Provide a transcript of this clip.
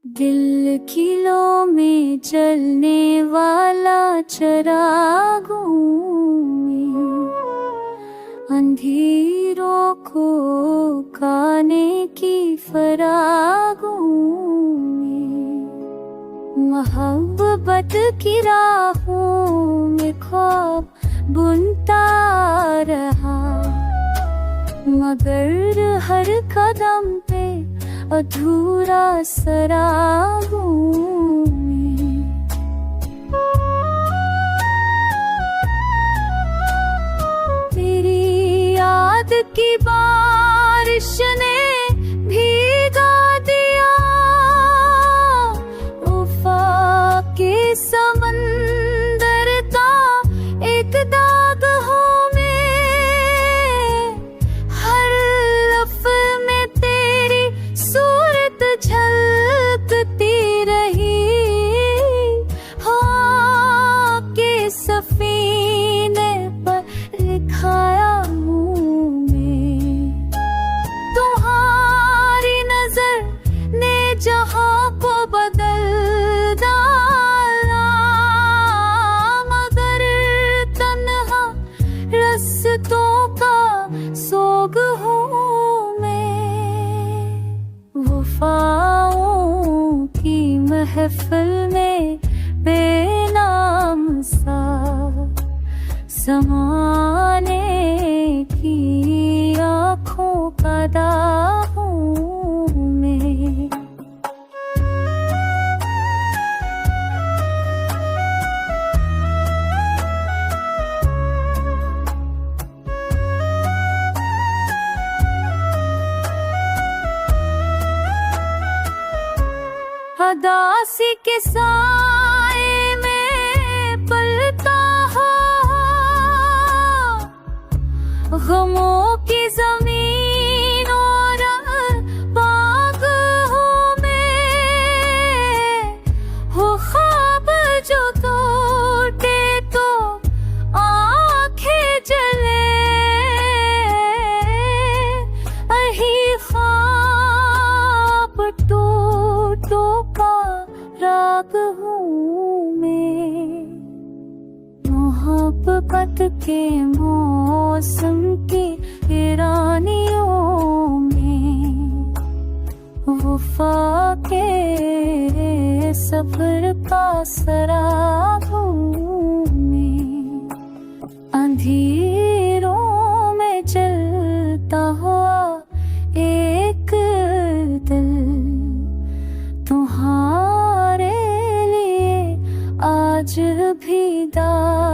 दिल किलों में जलने वाला चिरागों में, अंधेरों को खाने की फरागों में, मोहब्बत की राहों में ख्वाब बुनता रहा, मगर हर कदम पे अधूरा सरागों में। तेरी याद की बारिश ने भीगा दिया वफा के समंदर का एक दाग हो में, हर लफ्ज़ में तेरी सूरत झलकती रही, हाँ के सफीने पर लिखाया मुँह में। तुम्हारी नजर ने जहाँ को बदल डाला, मगर तन्हा रस्तों का सोग हूँ मैं। वफाओं की महफिल में बेनाम सा समाने की आँखों का दाग हूँ मैं। उदासी के साए में पलता हो, गमों की जमीन और बाग हूँ मैं। हो ख्वाब जो टूटे तो आँखें जले, अही ख्वाब टूटो का राग हूँ मैं। मोहब्बत के मौसम की वीरानियों में, वफा के सफर का सराग हूँ मैं। अंधेरों में जलता हुआ एक दिल, तुम्हारे लिए आज भी दाग